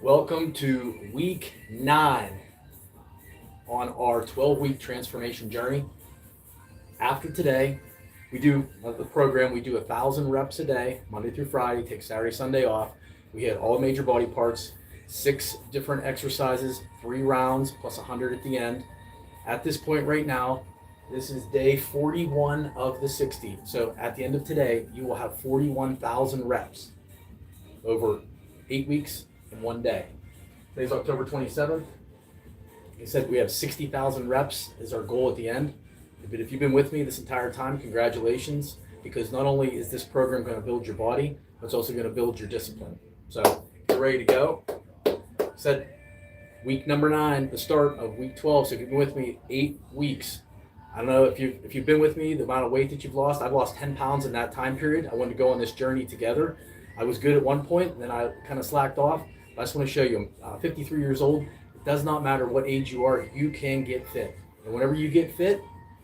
Welcome to week 9 on our 12-week transformation journey. After today, we do the program. We do 1,000 reps a day, Monday through Friday. Take Saturday, Sunday off. We hit all major body parts, 6 different exercises, 3 rounds plus 100 at the end. At this point right now, this is day 41 of the 60. So at the end of today, you will have 41,000 reps over 8 weeks in one day. Today's October 27th. Like I said, we have 60,000 reps is our goal at the end. But if you've been with me this entire time, congratulations, because not only is this program going to build your body, but it's also going to build your discipline. So get ready to go. Like I said, week number 9, the start of week 12. So if you've been with me 8 weeks, I don't know if you've been with me, the amount of weight that you've lost. I've lost 10 pounds in that time period. I wanted to go on this journey together. I was good at one point, and then I kind of slacked off. I just want to show you, I'm 53 years old. It does not matter what age you are, you can get fit. And whenever you get fit,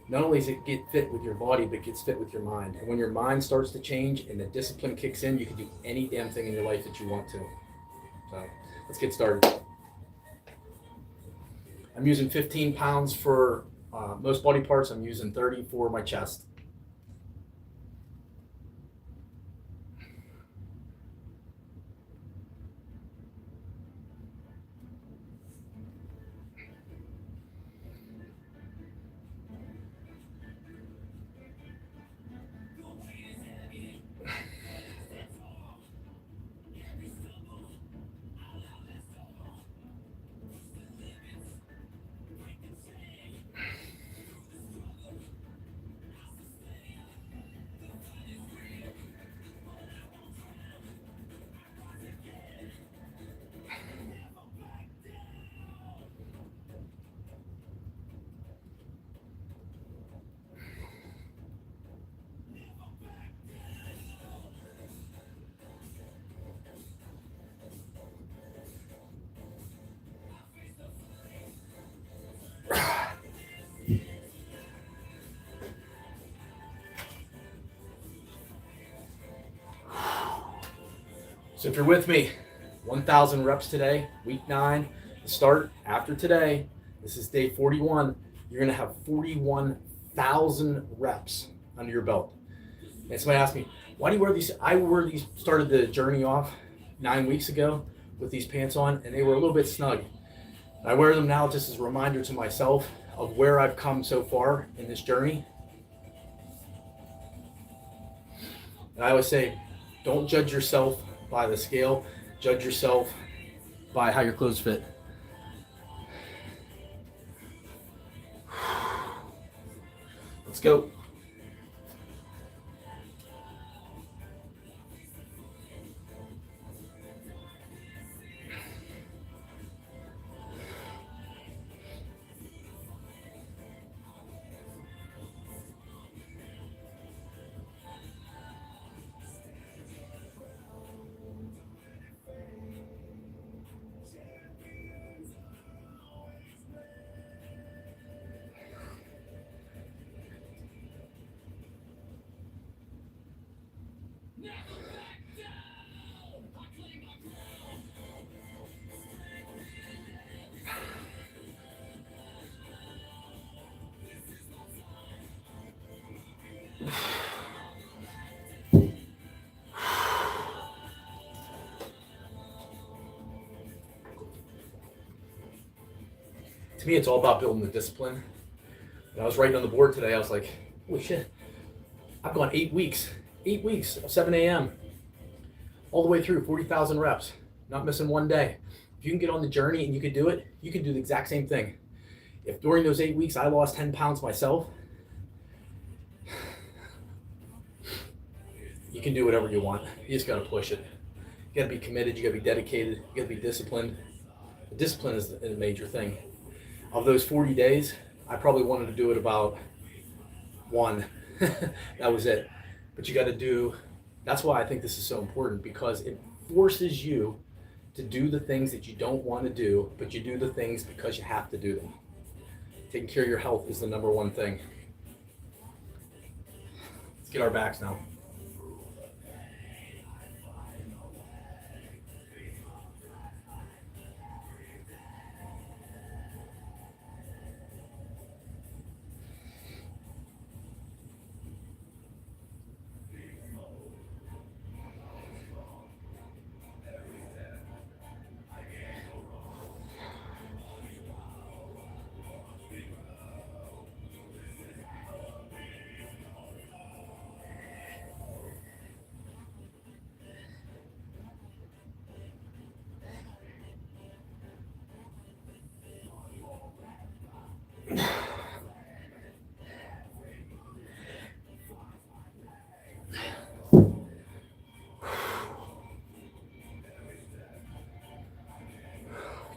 not only does it get fit with your body, but it gets fit with your mind. And when your mind starts to change and the discipline kicks in, you can do any damn thing in your life that you want to. So let's get started. I'm using 15 pounds for most body parts. I'm using 30 for my chest. So if you're with me, 1,000 reps today, week 9, the start after today. This is day 41. You're going to have 41,000 reps under your belt. And somebody asked me, why do you wear these? I wore these, started the journey off 9 weeks ago with these pants on, and they were a little bit snug. And I wear them now just as a reminder to myself of where I've come so far in this journey. And I always say, don't judge yourself by the scale, judge yourself by how your clothes fit. Let's go. To me, it's all about building the discipline. When I was writing on the board today, I was like, holy shit, I've gone 8 weeks of 7 a.m. all the way through 40,000 reps, not missing one day. If you can get on the journey and you can do it, you can do the exact same thing. If during those 8 weeks I lost 10 pounds myself, you can do whatever you want. You just got to push it. You got to be committed. You got to be dedicated. You got to be disciplined. The discipline is a major thing. Of those 40 days, I probably wanted to do it about 1. That was it. But you got to do, that's why I think this is so important, because it forces you to do the things that you don't want to do, but you do the things because you have to do them. Taking care of your health is the number one thing. Let's get our backs now.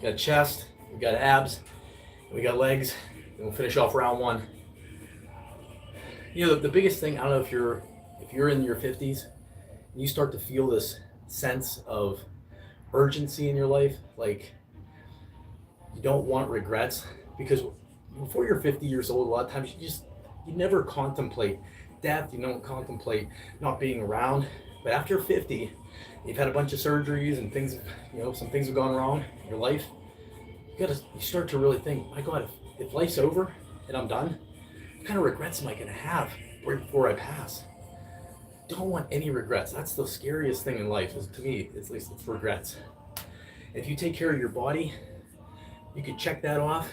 We got chest, we got abs, we got legs, and we'll finish off round one. You know, the biggest thing, I don't know if you're in your 50s and you start to feel this sense of urgency in your life, like you don't want regrets, because before you're 50 years old, a lot of times you never contemplate death, you don't contemplate not being around. But after 50, you've had a bunch of surgeries and things, some things have gone wrong in your life. You start to really think, my God, if life's over and I'm done, what kind of regrets am I going to have right before I pass? Don't want any regrets. That's the scariest thing in life, is, to me, at least, it's regrets. If you take care of your body, you can check that off.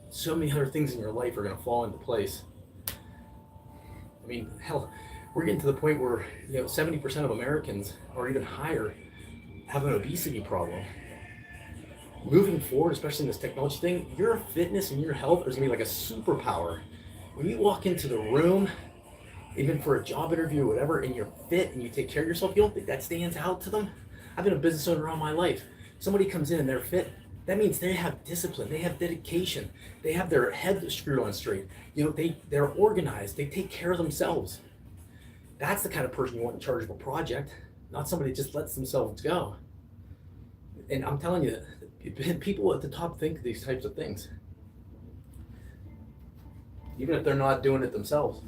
So many other things in your life are going to fall into place. I mean, hell, we're getting to the point where 70% of Americans, or even higher, have an obesity problem. Moving forward, especially in this technology thing, your fitness and your health is going to be like a superpower. When you walk into the room, even for a job interview or whatever, and you're fit and you take care of yourself, you don't think that stands out to them? I've been a business owner all my life. Somebody comes in and they're fit, that means they have discipline, they have dedication, they have their head screwed on straight. They're organized, they take care of themselves. That's the kind of person you want in charge of a project, not somebody that just lets themselves go. And I'm telling you, people at the top think these types of things, even if they're not doing it themselves.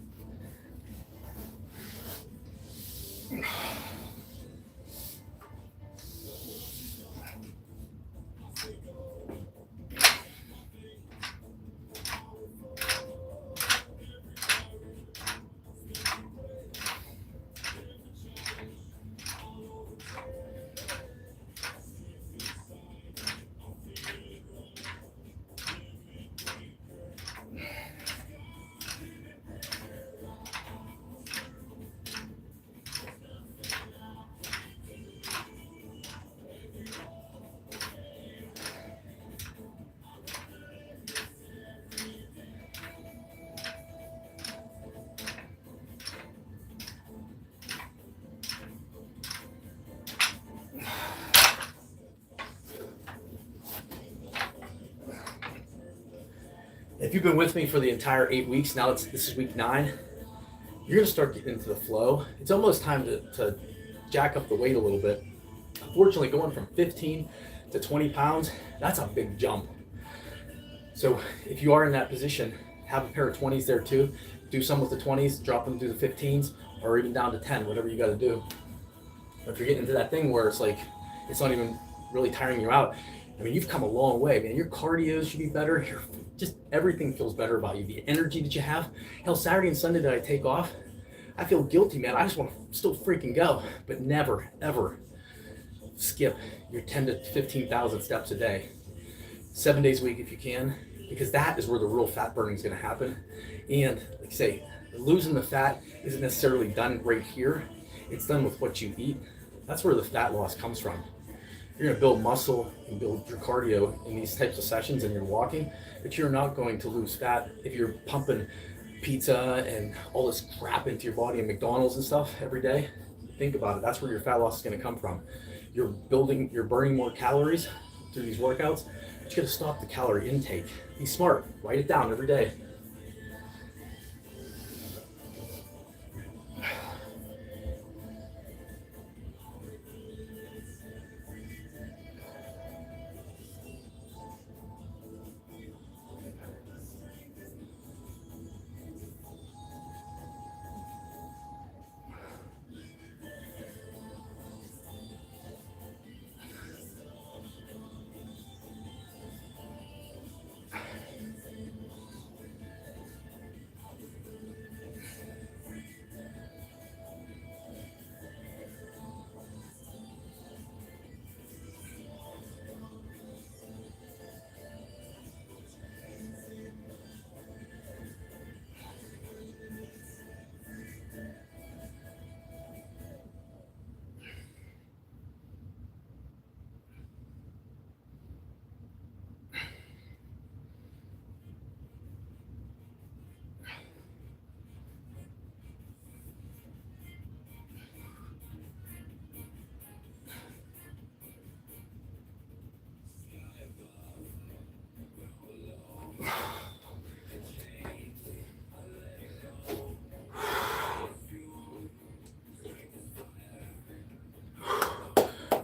If you've been with me for the entire 8 weeks, now this is week 9, you're going to start getting into the flow. It's almost time to jack up the weight a little bit. Unfortunately, going from 15 to 20 pounds, that's a big jump. So if you are in that position, have a pair of 20s there too. Do some with the 20s, drop them to the 15s, or even down to 10, whatever you got to do. If you're getting into that thing where it's like, it's not even really tiring you out, I mean, you've come a long way, man. Your cardio should be better. Just everything feels better about you. The energy that you have. Hell, Saturday and Sunday that I take off, I feel guilty, man. I just want to still freaking go, but never, ever skip your 10 to 15,000 steps a day. 7 days a week if you can, because that is where the real fat burning is going to happen. And like I say, losing the fat isn't necessarily done right here. It's done with what you eat. That's where the fat loss comes from. You're going to build muscle and build your cardio in these types of sessions and you're walking, but you're not going to lose fat if you're pumping pizza and all this crap into your body and McDonald's and stuff every day. Think about it. That's where your fat loss is going to come from. You're burning more calories through these workouts, but you got to stop the calorie intake. Be smart. Write it down every day.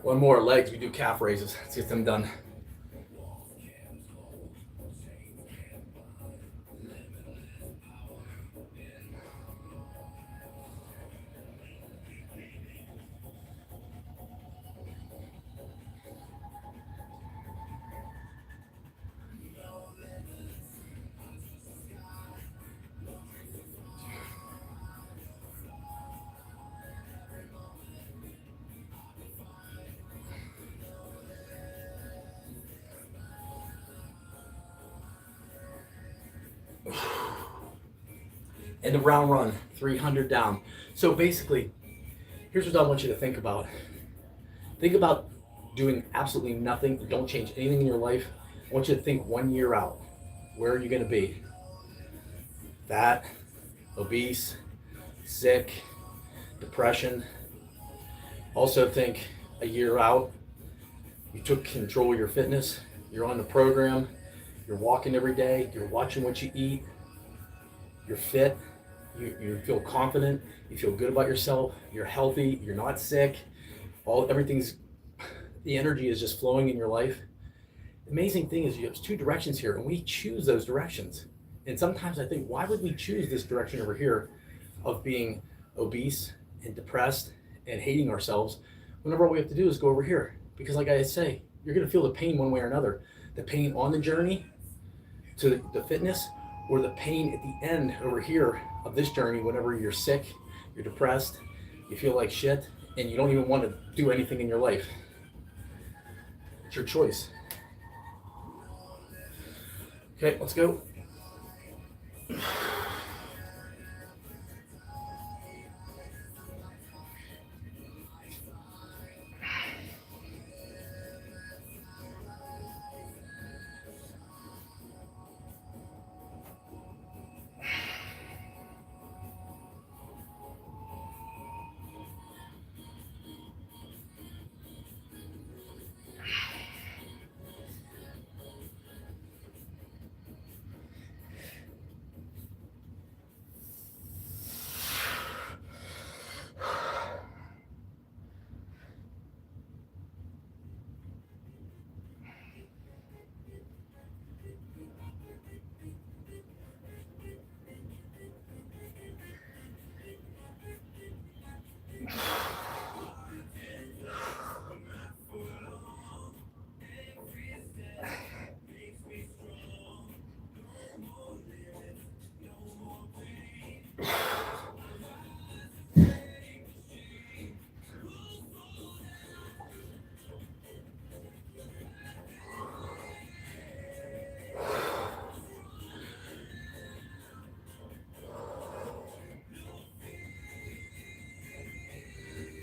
One more, legs. We do calf raises. Let's get them done. And the round run, 300 down. So basically, here's what I want you to think about. Think about doing absolutely nothing. Don't change anything in your life. I want you to think 1 year out. Where are you going to be? Fat, obese, sick, depression. Also think a year out, you took control of your fitness. You're on the program. You're walking every day. You're watching what you eat. You're fit. You feel confident. You feel good about yourself. You're healthy. You're not sick. The energy is just flowing in your life. The amazing thing is you have two directions here, and we choose those directions. And sometimes I think, why would we choose this direction over here of being obese and depressed and hating ourselves, whenever all we have to do is go over here? Because like I say, you're going to feel the pain one way or another. The pain on the journey to the fitness, or the pain at the end over here of this journey whenever you're sick, you're depressed, you feel like shit, and you don't even want to do anything in your life. It's your choice. Okay, let's go.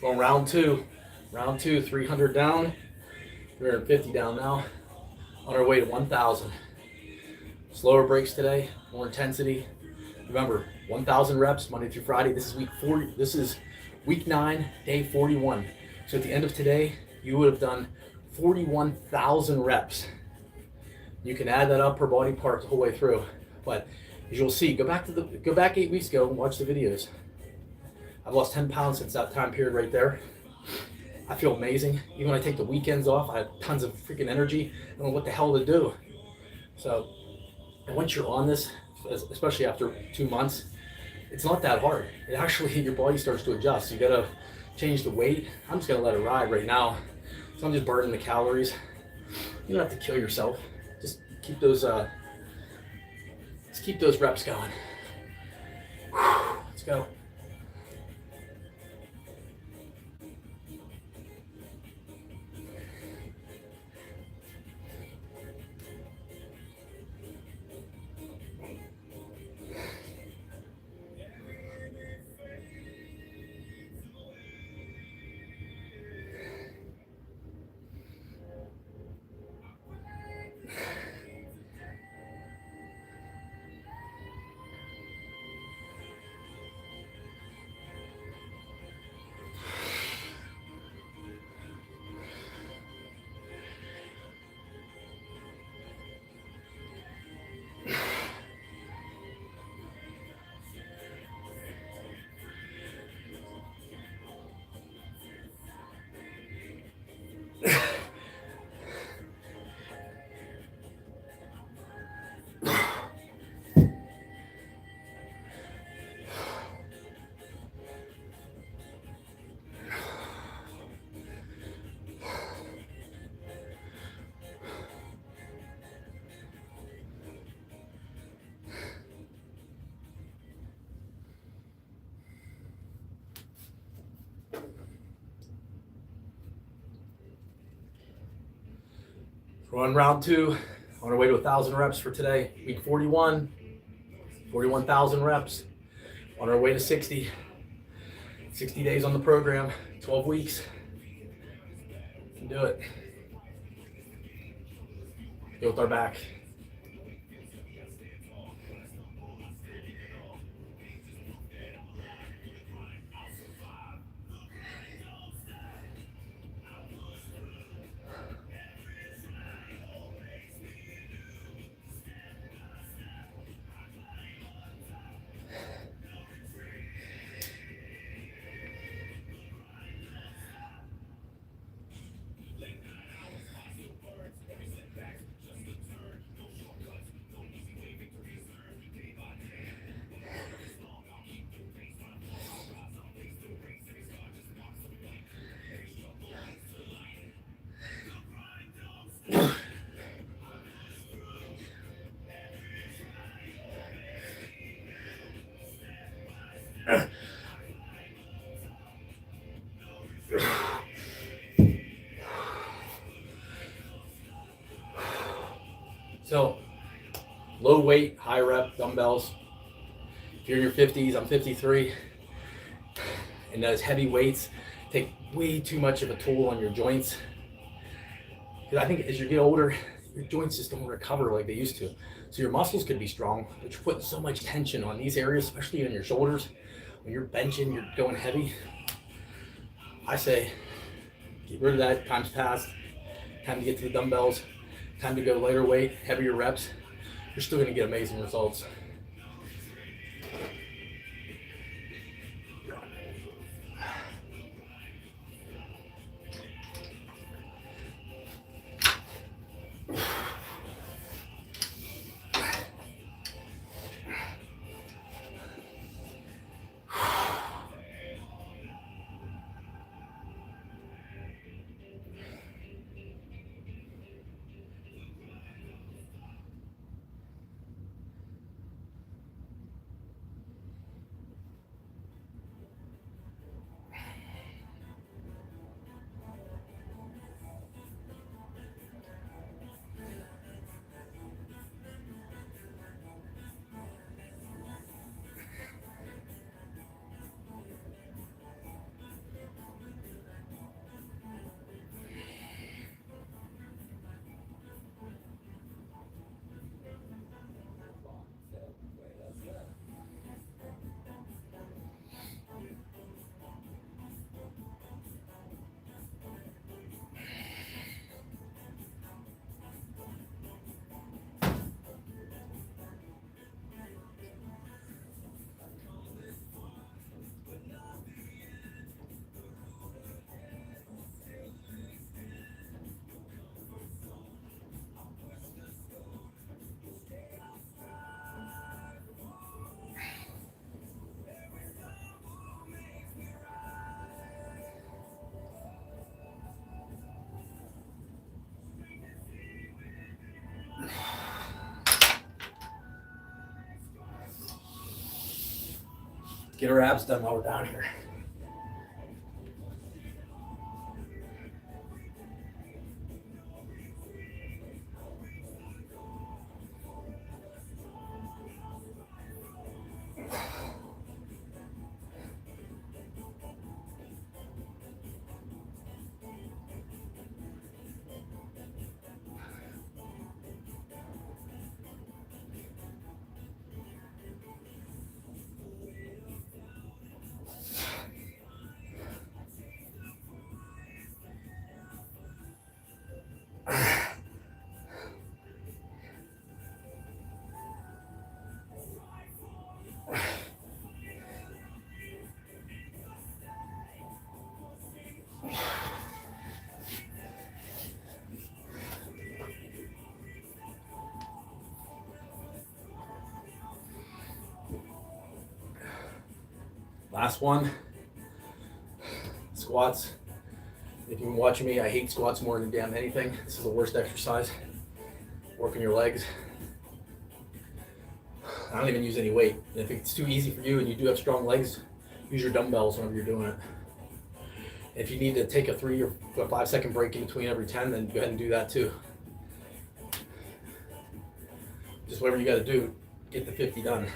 Going round two, 300 down, 350 down now, on our way to 1,000. Slower breaks today, more intensity. Remember, 1,000 reps Monday through Friday. This is week 40. This is week 9, day 41. So at the end of today, you would have done 41,000 reps. You can add that up per body part the whole way through. But as you'll see, go back 8 weeks ago and watch the videos. I've lost 10 pounds since that time period right there. I feel amazing. Even when I take the weekends off, I have tons of freaking energy. I don't know what the hell to do. So, and once you're on this, especially after 2 months, it's not that hard. It actually, your body starts to adjust. You gotta change the weight. I'm just gonna let it ride right now. So I'm just burning the calories. You don't have to kill yourself. Just keep those reps going. Let's go. We're on round 2, on our way to 1,000 reps for today. Week 41, 41,000 reps. On our way to 60. 60 days on the program, 12 weeks. You can do it. Go with our back. So, low weight, high rep dumbbells. If you're in your 50s, I'm 53, and those heavy weights take way too much of a toll on your joints. Because I think as you get older, your joints just don't recover like they used to. So your muscles could be strong, but you're putting so much tension on these areas, especially on your shoulders. When you're benching, you're going heavy. I say, get rid of that. Time's passed. Time to get to the dumbbells. Time to go lighter weight, heavier reps. You're still going to get amazing results. Get our abs done while we're down here. Last one, squats. If you've been watching me, I hate squats more than damn anything. This is the worst exercise. Working your legs. I don't even use any weight. And if it's too easy for you and you do have strong legs, use your dumbbells whenever you're doing it. If you need to take a 3 or 5 second break in between every 10, then go ahead and do that too. Just whatever you got to do, get the 50 done.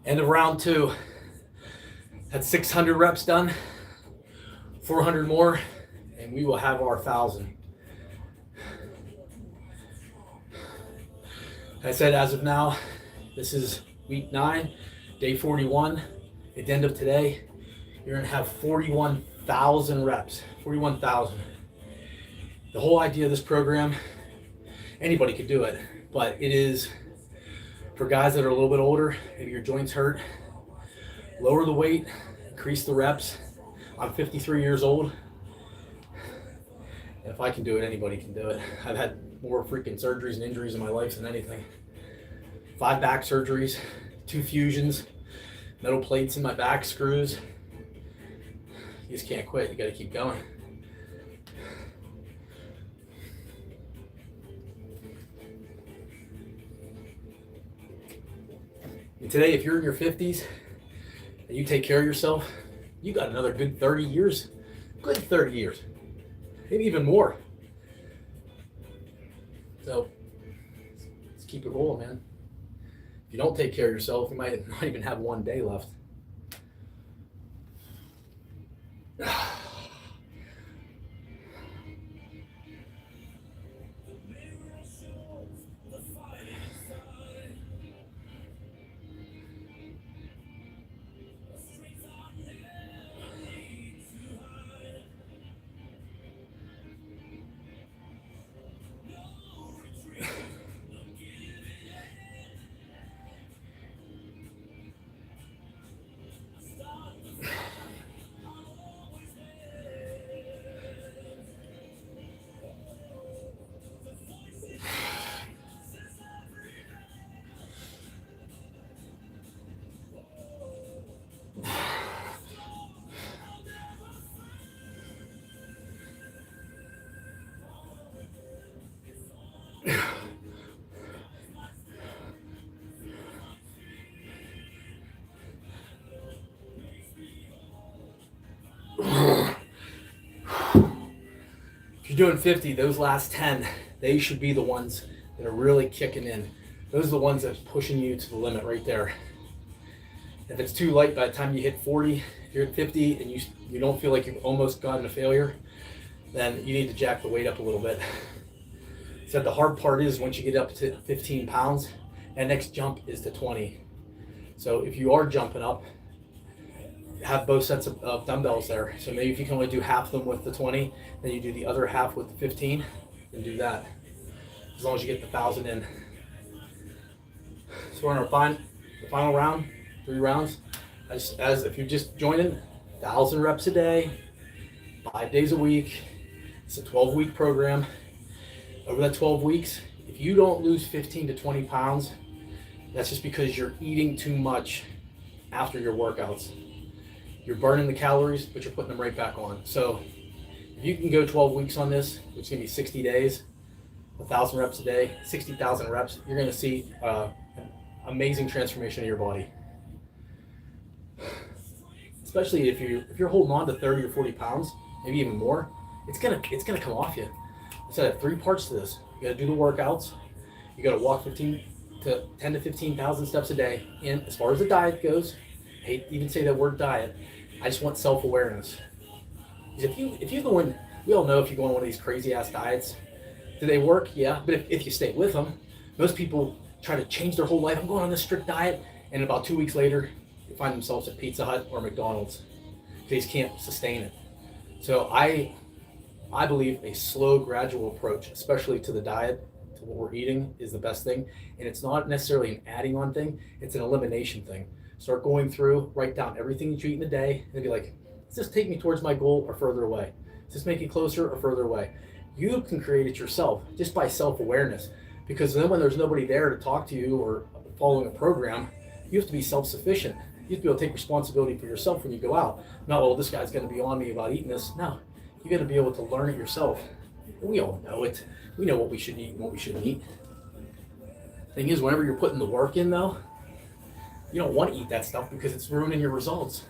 End of round 2. Had 600 reps done, 400 more, and we will have our 1,000. I said, as of now, this is week 9, day 41. At the end of today, you're gonna have 41,000 reps, 41,000. The whole idea of this program, anybody could do it, but it is for guys that are a little bit older, maybe your joints hurt, lower the weight, increase the reps. I'm 53 years old. And if I can do it, anybody can do it. I've had more freaking surgeries and injuries in my life than anything. 5 back surgeries, 2 fusions, metal plates in my back, screws. You just can't quit, you gotta keep going. And today, if you're in your 50s and you take care of yourself, you got another good 30 years. Good 30 years. Maybe even more. So, let's keep it rolling, man. If you don't take care of yourself, you might not even have one day left. If you're doing 50, those last 10, they should be the ones that are really kicking in. Those are the ones that's pushing you to the limit right there. If it's too light by the time you hit 40, if you're at 50 and you don't feel like you've almost gotten a failure, then you need to jack the weight up a little bit. So the hard part is once you get up to 15 pounds, and next jump is to 20. So if you are jumping up, have both sets of dumbbells there. So maybe if you can only do half of them with the 20, then you do the other half with the 15, and do that. As long as you get the 1,000 in. So we're on our the final round, 3 rounds. As if you're just joining, 1,000 reps a day, 5 days a week. It's a 12-week program. Over that 12 weeks, if you don't lose 15 to 20 pounds, that's just because you're eating too much after your workouts. You're burning the calories, but you're putting them right back on. So if you can go 12 weeks on this, which is gonna be 60 days, 1,000 reps a day, 60,000 reps, you're gonna see amazing transformation of your body. Especially if you're holding on to 30 or 40 pounds, maybe even more, it's gonna come off you. So I have 3 parts to this. You gotta do the workouts, you gotta walk 10 to 15,000 steps a day. And as far as the diet goes, I hate to even say that word diet, I just want self-awareness. Because if you go in, we all know if you go on one of these crazy ass diets, do they work? Yeah, but if you stay with them, most people try to change their whole life. I'm going on this strict diet, and about 2 weeks later, they find themselves at Pizza Hut or McDonald's. They just can't sustain it. So I believe a slow, gradual approach, especially to the diet, to what we're eating, is the best thing. And it's not necessarily an adding on thing, it's an elimination thing. Start going through, write down everything that you eat in a day, and be like, does this take me towards my goal or further away? Does this make it closer or further away? You can create it yourself just by self-awareness. Because then when there's nobody there to talk to you or following a program, you have to be self-sufficient. You have to be able to take responsibility for yourself when you go out. Not, well, this guy's going to be on me about eating this. No, you got to be able to learn it yourself. We all know it. We know what we should eat and what we shouldn't eat. Thing is, whenever you're putting the work in, though, you don't want to eat that stuff because it's ruining your results.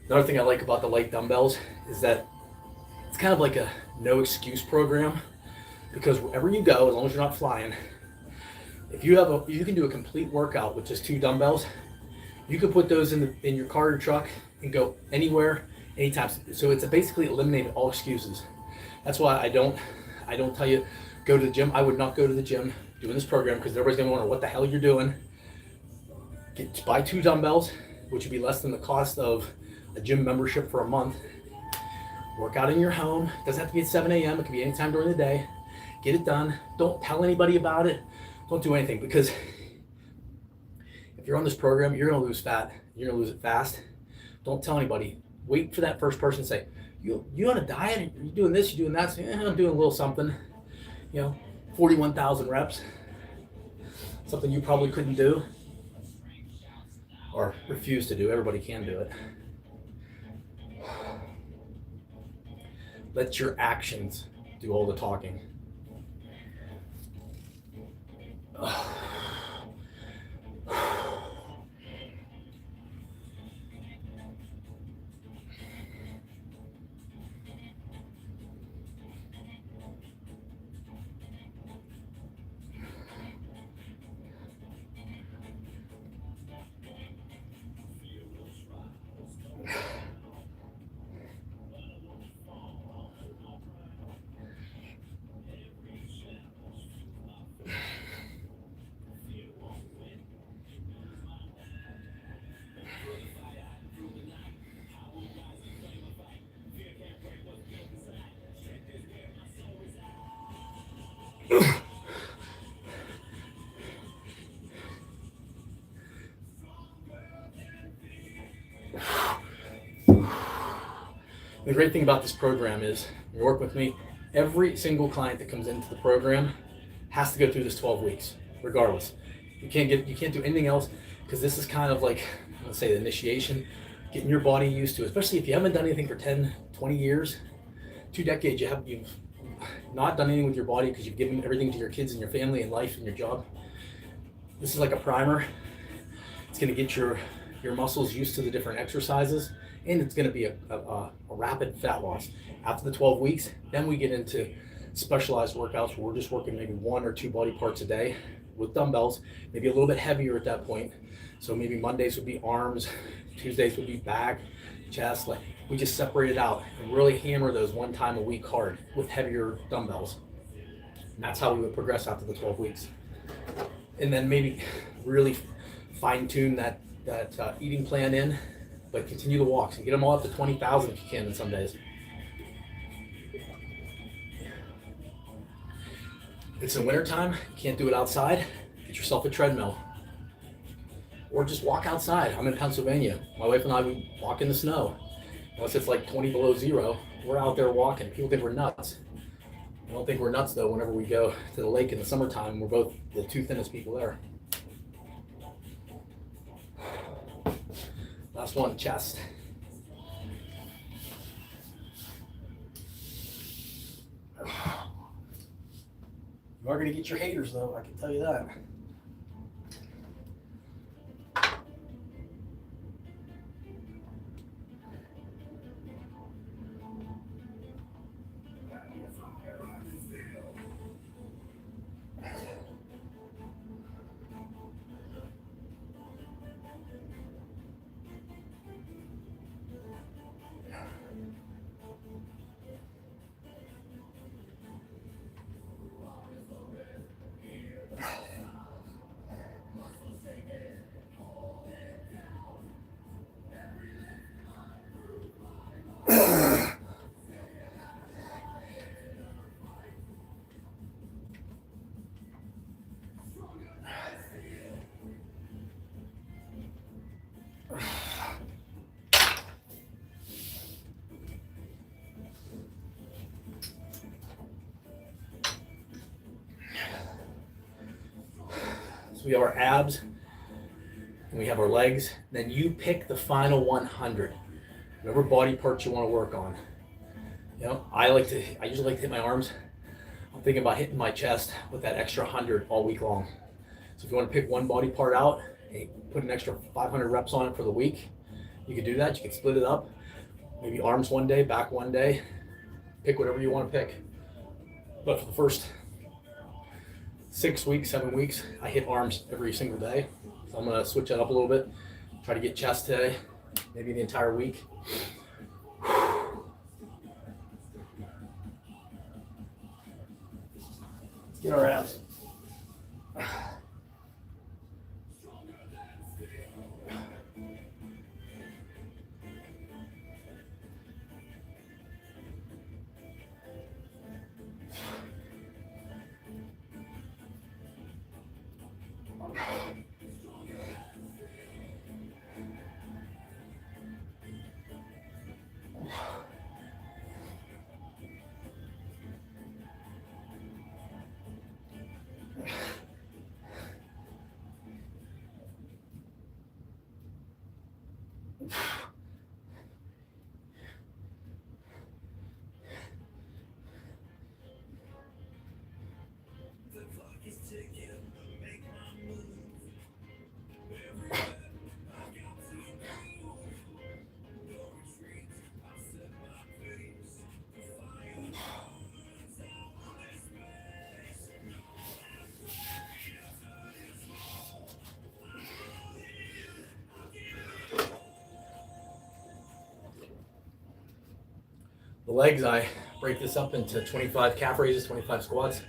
Another thing I like about the light dumbbells is that it's kind of like a no excuse program, because wherever you go, as long as you're not flying, if you can do a complete workout with just 2 dumbbells. You can put those in your car or truck and go anywhere, anytime. So it's basically eliminated all excuses. That's why I don't tell you go to the gym. I would not go to the gym doing this program, because everybody's gonna wonder what the hell you're doing. Buy 2 dumbbells, which would be less than the cost of a gym membership for a month. Work out in your home. Doesn't have to be at 7 a.m. It can be anytime during the day. Get it done. Don't tell anybody about it. Don't do anything, because if you're on this program, you're gonna lose fat. You're gonna lose it fast. Don't tell anybody. Wait for that first person to say, you on a diet? Are you doing this? You doing that? So, I'm doing a little something. 41,000 reps. Something you probably couldn't do or refuse to do. Everybody can do it. Let your actions do all the talking. The great thing about this program is, you work with me, every single client that comes into the program has to go through this 12 weeks, regardless. You can't do anything else, because this is kind of like, let's say, the initiation, getting your body used to it, especially if you haven't done anything for 10, 20 years, 2 decades, you've not done anything with your body because you've given everything to your kids and your family and life and your job. This is like a primer. It's going to get your muscles used to the different exercises, and it's going to be a rapid fat loss. After the 12 weeks, then we get into specialized workouts where we're just working maybe 1 or 2 body parts a day with dumbbells, maybe a little bit heavier at that point. So maybe Mondays would be arms, Tuesdays would be back, chest. Like, we just separate it out and really hammer those 1 time a week hard with heavier dumbbells. And that's how we would progress after the 12 weeks. and then maybe really fine tune that eating plan in, but continue the walks and get them all up to 20,000 if you can in some days. It's in wintertime, you can't do it outside, get yourself a treadmill. Or just walk outside. I'm in Pennsylvania. My wife and I, we walk in the snow. Unless it's like 20 below zero, we're out there walking. People think we're nuts. I don't think we're nuts though whenever we go to the lake in the summertime. We're both the two thinnest people there. Last one, chest. You are going to get your haters though, I can tell you that. We have our abs and we have our legs. Then you pick the final 100, whatever body parts you want to work on. You know, I usually like to hit my arms. I'm thinking about hitting my chest with that extra 100 all week long. So if you want to pick one body part out and put an extra 500 reps on it for the week, you could do that. You could split it up. Maybe arms one day, back one day. Pick whatever you want to pick. But for the first 6 weeks, 7 weeks, I hit arms every single day. So I'm gonna switch that up a little bit. Try to get chest today, maybe the entire week. Let's get our abs. The legs, I break this up into 25 calf raises, 25 squats.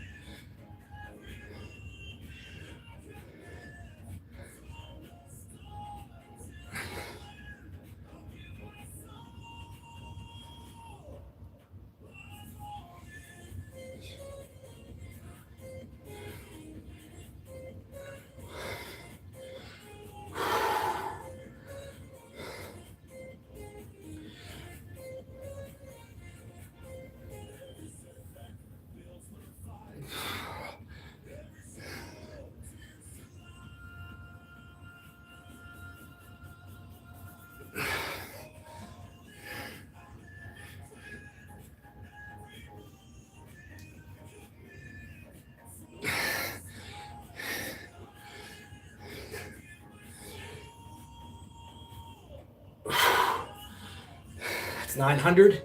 That's 900.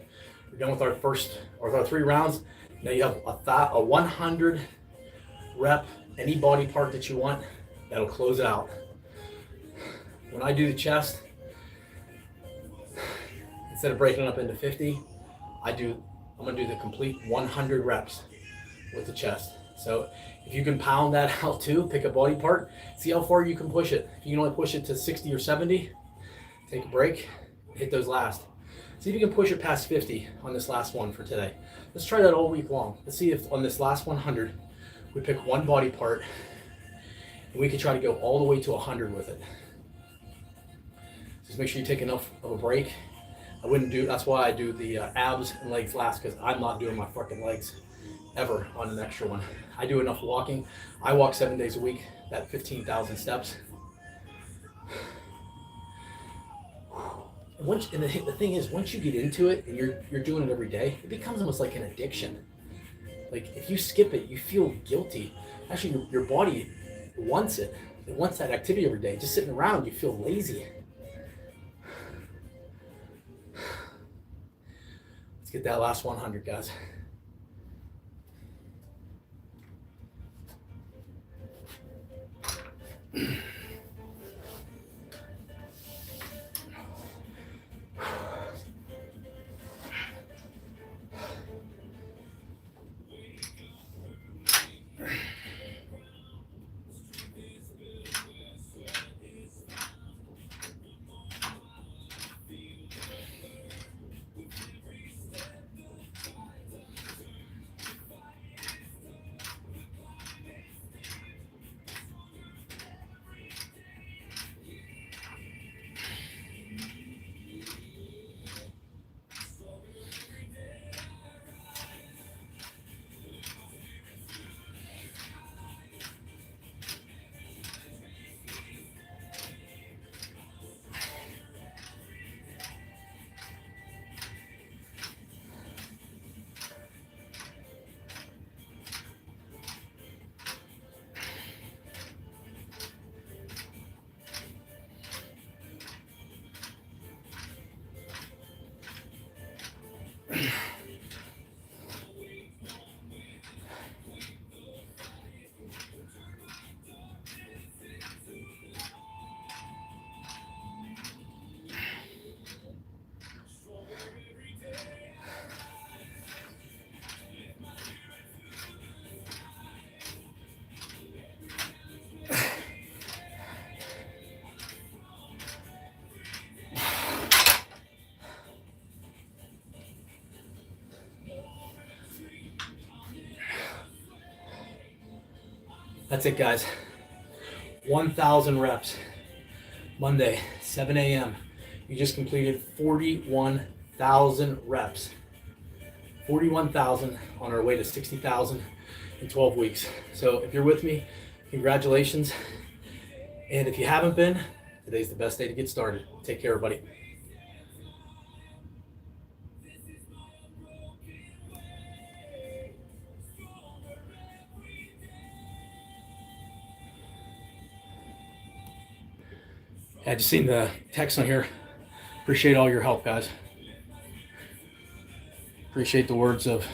We're done with our 3 rounds. Now you have a 100 rep, any body part that you want. That'll close it out. When I do the chest, instead of breaking it up into 50, I'm gonna do the complete 100 reps with the chest. So if you can pound that out too, pick a body part, see how far you can push it. If you can only push it to 60 or 70, take a break, hit those last. See if you can push it past 50 on this last one for today. Let's try that all week long. Let's see if on this last 100, we pick one body part and we can try to go all the way to 100 with it. Just make sure you take enough of a break. That's why I do the abs and legs last, because I'm not doing my fucking legs ever on an extra one. I do enough walking. I walk 7 days a week, that 15,000 steps. And the thing is, once you get into it and you're doing it every day, it becomes almost like an addiction. Like if you skip it, you feel guilty. Actually, your body wants it. It wants that activity every day. Just sitting around, you feel lazy. Let's get that last 100, guys. That's it, guys. 1,000 reps. Monday, 7 a.m. You just completed 41,000 reps. 41,000 on our way to 60,000 in 12 weeks. So if you're with me, congratulations. And if you haven't been, today's the best day to get started. Take care, everybody. I just seen the text on here. Appreciate all your help, guys. Appreciate the words of